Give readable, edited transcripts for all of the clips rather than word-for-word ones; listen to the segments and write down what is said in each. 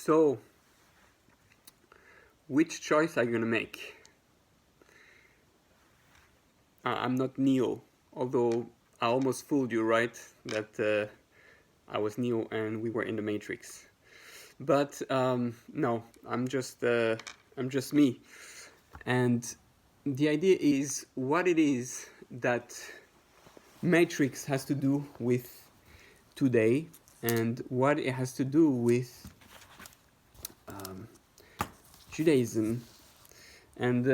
So, which choice are you gonna make? I'm not Neo, although I almost fooled you, right? That I was Neo and we were in the Matrix. But no, I'm just me. And the idea is what it is that Matrix has to do with today and what it has to do with Judaism. And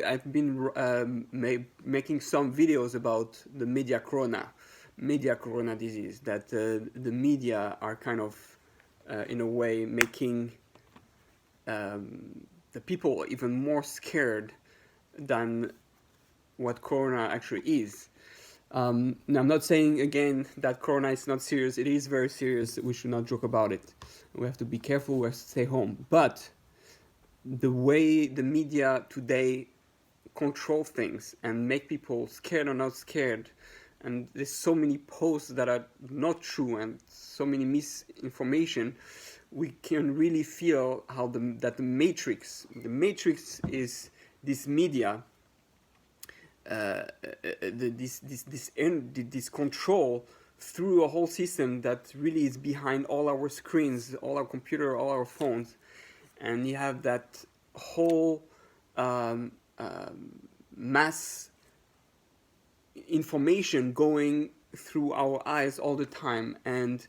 I've been making some videos about the Mediacrona disease, that the media are kind of, in a way, making the people even more scared than what Corona actually is. Now, I'm not saying again that Corona is not serious. It is very serious. We should not joke about it. We have to be careful. We have to stay home. But the way the media today control things and make people scared or not scared, and there's so many posts that are not true and so many misinformation, we can really feel how the Matrix is this media, this control through a whole system that really is behind all our screens, all our computer, all our phones, and you have that whole mass information going through our eyes all the time, and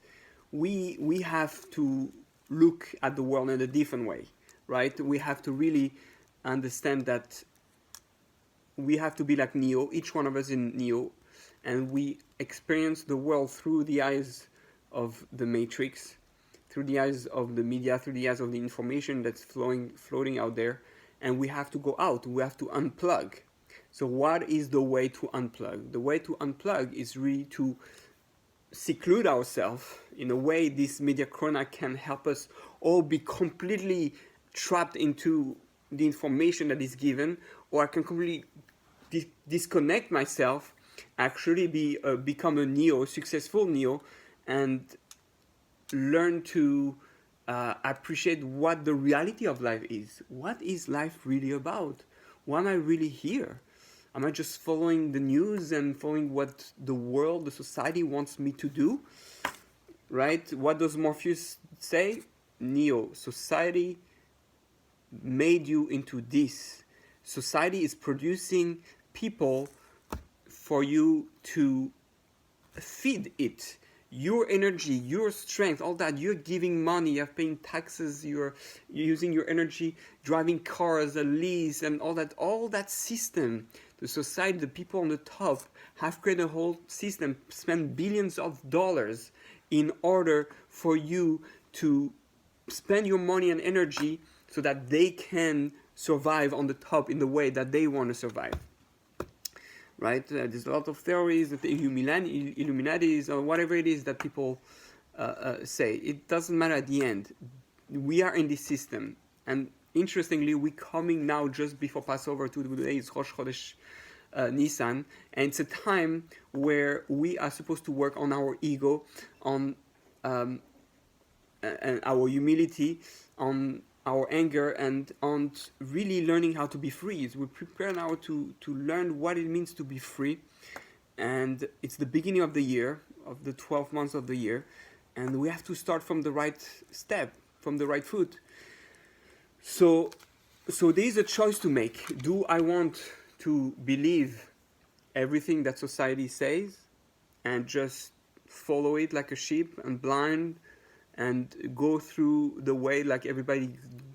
we have to look at the world in a different way, right? We have to really understand that we have to be like Neo, each one of us in Neo, and we experience the world through the eyes of the Matrix, through the eyes of the media, through the eyes of the information that's floating out there, and we have to go out, we have to unplug. So what is the way to unplug? The way to unplug is really to seclude ourselves. In a way, this Mediacrona can help us all be completely trapped into the information that is given, or I can completely disconnect myself, actually become a Neo, successful Neo, and learn to appreciate what the reality of life is. What is life really about? Why am I really here? Am I just following the news and following what the world, the society wants me to do? Right? What does Morpheus say? Neo, society made you into this. Society is producing people for you to feed it. Your energy, your strength, all that, you're giving money, you're paying taxes, you're using your energy, driving cars, a lease, and all that system. The society, the people on the top have created a whole system, spend billions of dollars in order for you to spend your money and energy so that they can survive on the top in the way that they want to survive. Right? There's a lot of theories that the Illuminati or whatever it is that people say. It doesn't matter at the end. We are in this system. And interestingly, we're coming now just before Passover. Today is Rosh Chodesh Nisan. And it's a time where we are supposed to work on our ego, on and our humility, on our anger, and on really learning how to be free. We prepare now to learn what it means to be free. And it's the beginning of the year, of the 12 months of the year, and we have to start from the right step, from the right foot. So there is a choice to make. Do I want to believe everything that society says and just follow it like a sheep and blind, and go through the way like everybody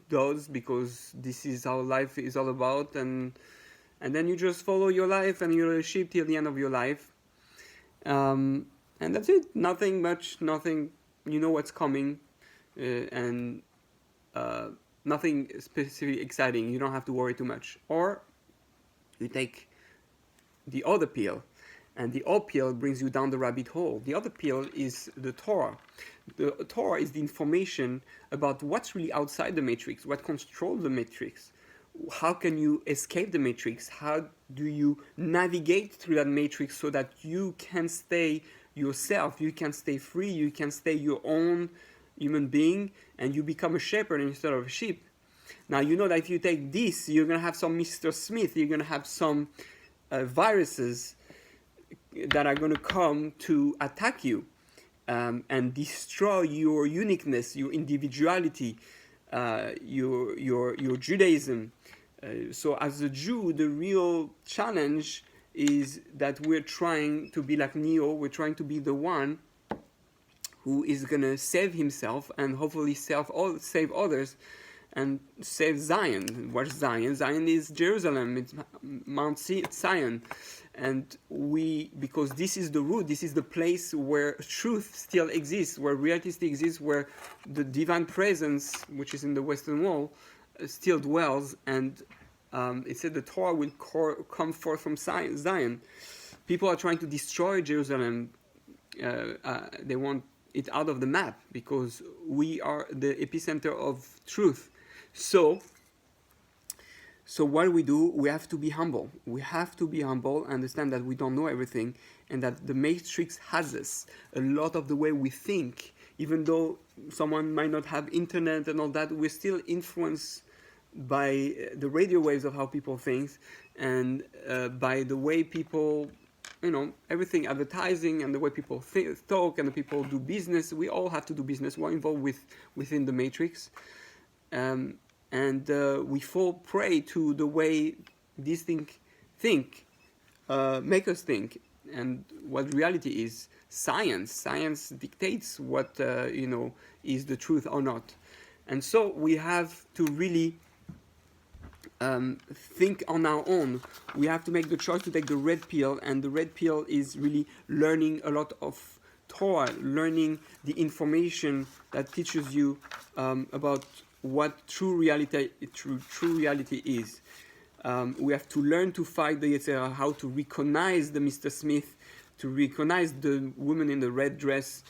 does, because this is how life is all about, and then you just follow your life and you're a sheep till the end of your life, and that's it. Nothing much, nothing. You know what's coming, and nothing specifically exciting. You don't have to worry too much. Or you take the other pill, and the other pill brings you down the rabbit hole. The other pill is the Torah. The Torah is the information about what's really outside the matrix, what controls the matrix. How can you escape the matrix? How do you navigate through that matrix so that you can stay yourself, you can stay free, you can stay your own human being, and you become a shepherd instead of a sheep. Now you know that if you take this, you're gonna have some Mr. Smith, you're gonna have some viruses that are gonna come to attack you and destroy your uniqueness, your individuality, your Judaism. So as a Jew, the real challenge is that we're trying to be like Neo. We're trying to be the one who is gonna save himself and hopefully save others and save Zion. What's Zion? Zion is Jerusalem. It's Mount Zion, and because this is the root. This is the place where truth still exists, where reality still exists, where the divine presence, which is in the Western Wall, still dwells. And it said the Torah will come forth from Zion. People are trying to destroy Jerusalem. They want it out of the map because we are the epicenter of truth. So what do? We have to be humble. We have to be humble, understand that we don't know everything, and that the matrix has us. A lot of the way we think, even though someone might not have internet and all that, we're still influenced by the radio waves of how people think, and by the way people, everything, advertising, and the way people talk, and the people do business. We all have to do business. We're involved within the matrix. And we fall prey to the way these things make us think, and what reality is. Science dictates what is the truth or not, and so we have to really think on our own. We have to make the choice to take the red pill, and the red pill is really learning a lot of Torah, learning the information that teaches you about what true reality is. We have to learn to fight the Yetzer Hara, how to recognize the Mr. Smith, to recognize the woman in the red dress,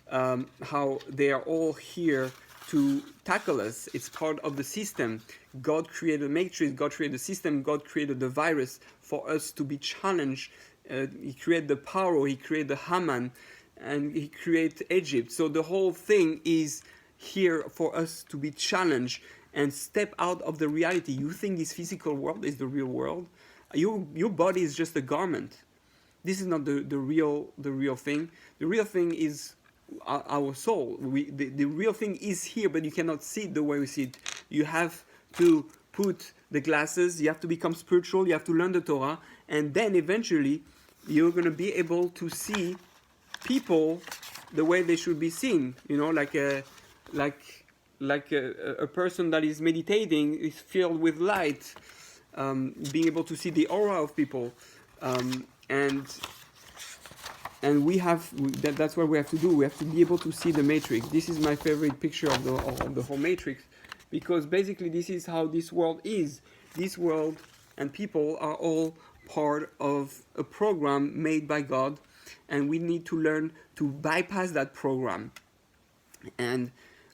how they are all here to tackle us. It's part of the system. God created a matrix, God created a system, God created the virus for us to be challenged. He created the Paro, he created the Haman, and he created Egypt. So the whole thing is here for us to be challenged and step out of the reality. You think this physical world is the real world? Your body is just a garment. This is not the real thing. The real thing is our soul. The real thing is here, but you cannot see it the way we see it. You have to put the glasses, you have to become spiritual, you have to learn the Torah, and then eventually you're going to be able to see people the way they should be seen. Like a person that is meditating is filled with light, being able to see the aura of people, and that's what we have to do. We have to be able to see the matrix. This is my favorite picture of the whole matrix, because basically this is how this world is. This world and people are all part of a program made by God, and we need to learn to bypass that program. And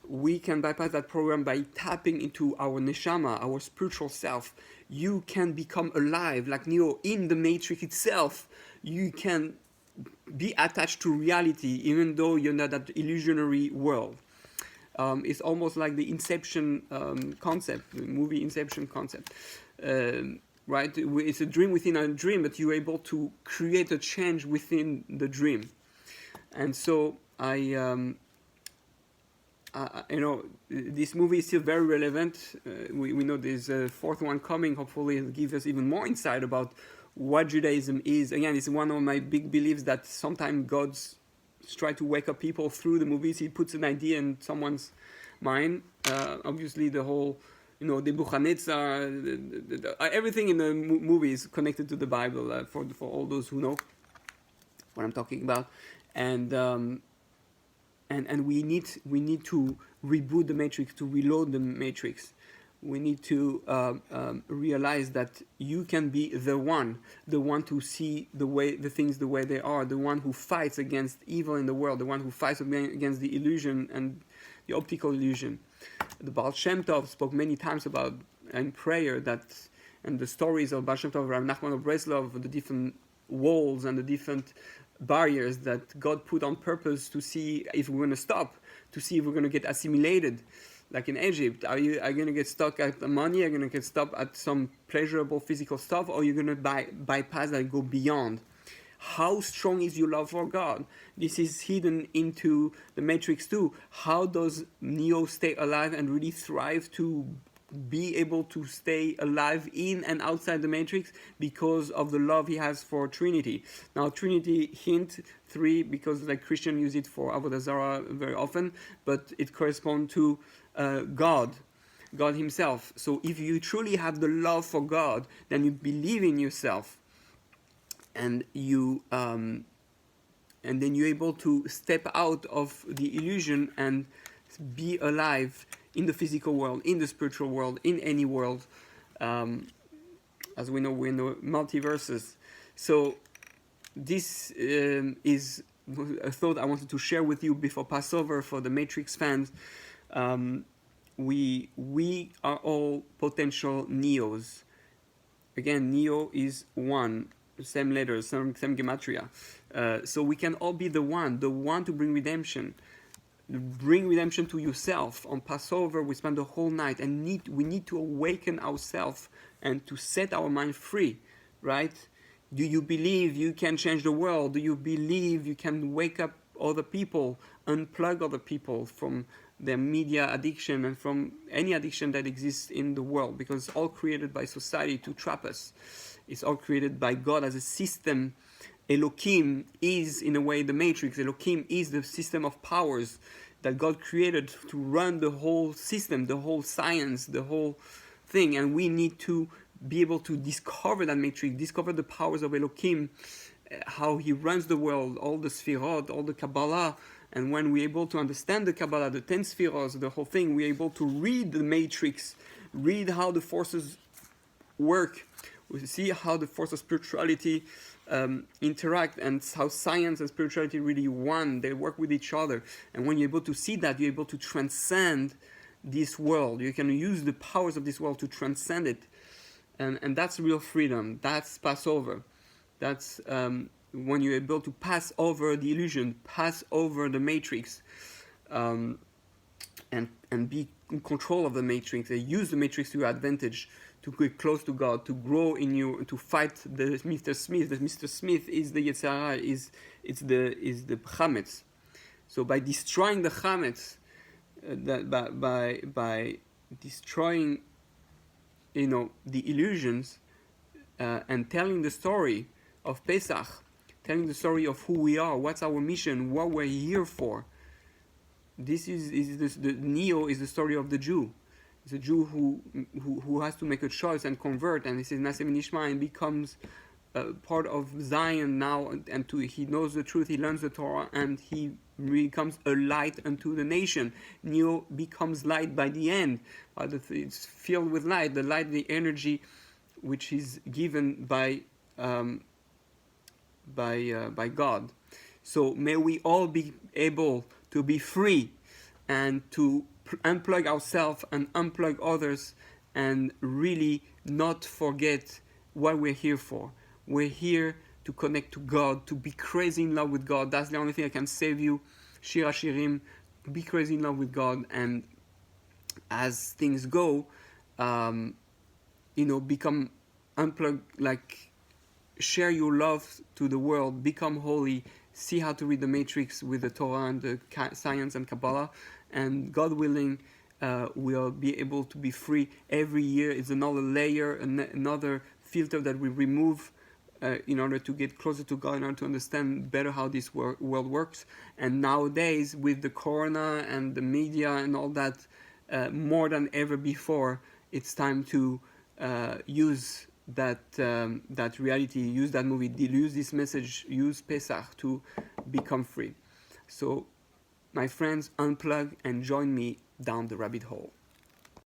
we can bypass that program by tapping into our neshama, our spiritual self. You can become alive, like Neo, in the matrix itself. You can be attached to reality, even though you're not that illusionary world. It's almost like the Inception concept, the movie Inception concept. Right? It's a dream within a dream, but you're able to create a change within the dream. And so this movie is still very relevant. We know there's a fourth one coming. Hopefully it'll give us even more insight about what Judaism is. Again, it's one of my big beliefs that sometimes God's try to wake up people through the movies. He puts an idea in someone's mind. Obviously the whole, the Nebuchadnezzar, everything in the movie is connected to the Bible, for all those who know what I'm talking about. And we need to reboot the matrix, to reload the matrix. We need to realize that you can be the one to see the things the way they are, the one who fights against evil in the world, the one who fights against the illusion and the optical illusion. The Baal Shem Tov spoke many times about in prayer and the stories of Baal Shem Tov, Rav Nachman of Breslov, the different walls and the different barriers that God put on purpose to see if we're going to stop, to see if we're going to get assimilated. Like in Egypt, are you going to get stuck at the money? Are you going to get stuck at some pleasurable physical stuff? Or are you going to bypass that and go beyond? How strong is your love for God? This is hidden into the Matrix too. How does Neo stay alive and really thrive to be able to stay alive in and outside the Matrix? Because of the love he has for Trinity. Now, Trinity, hint 3, because like Christians use it for Avodah Zarah very often, but it corresponds to God himself. So if you truly have the love for God, then you believe in yourself, and then you're able to step out of the illusion and be alive in the physical world, in the spiritual world, in any world. As we know, we're in the multiverses. So this is a thought I wanted to share with you before Passover for the Matrix fans. We are all potential Neos. Again, Neo is one, same letters, same gematria. So we can all be the one to bring redemption. Bring redemption to yourself. On Passover, we spend the whole night, and we need to awaken ourselves and to set our mind free, right? Do you believe you can change the world? Do you believe you can wake up other people, unplug other people from their media addiction and from any addiction that exists in the world? Because it's all created by society to trap us. It's all created by God as a system. Elohim is, in a way, the Matrix. Elohim is the system of powers that God created to run the whole system, the whole science, the whole thing. And we need to be able to discover that Matrix, discover the powers of Elohim, how he runs the world, all the Sphirot, all the Kabbalah. And when we're able to understand the Kabbalah, the 10 Spheros, the whole thing, we're able to read the Matrix, read how the forces work. We see how the force of spirituality interact, and how science and spirituality really one. They work with each other. And when you're able to see that, you're able to transcend this world. You can use the powers of this world to transcend it. And that's real freedom. That's Passover. That's when you're able to pass over the illusion, pass over the Matrix, and be in control of the Matrix. Use the Matrix to your advantage, to get close to God, to grow in you, to fight the Mr. Smith. The Mr. Smith is the Yetzer Hara, is the Chametz. So by destroying the Chametz, by destroying, the illusions, and telling the story of Pesach, telling the story of who we are, what's our mission, what we're here for. This is the Neo is the story of the Jew. It's a Jew who has to make a choice and convert, and he says Nasem Nishma, and becomes part of Zion now, and he knows the truth, he learns the Torah, and he becomes a light unto the nation. Neo becomes light by the end. It's filled with light, the energy which is given by God. So may we all be able to be free and to unplug ourselves and unplug others, and really not forget what we're here for. We're here to connect to God, to be crazy in love with God. That's the only thing that can save you. Shir Hashirim, be crazy in love with God, and as things go, become unplugged, share your love to the world, become holy, see how to read the Matrix with the Torah and the science and Kabbalah, and God willing, we'll be able to be free. Every year is another layer, another filter that we remove in order to get closer to God, in order to understand better how this world works. And nowadays, with the corona and the media and all that, more than ever before, it's time to use that reality, use that movie, use this message, use Pesach to become free. So, my friends, unplug and join me down the rabbit hole.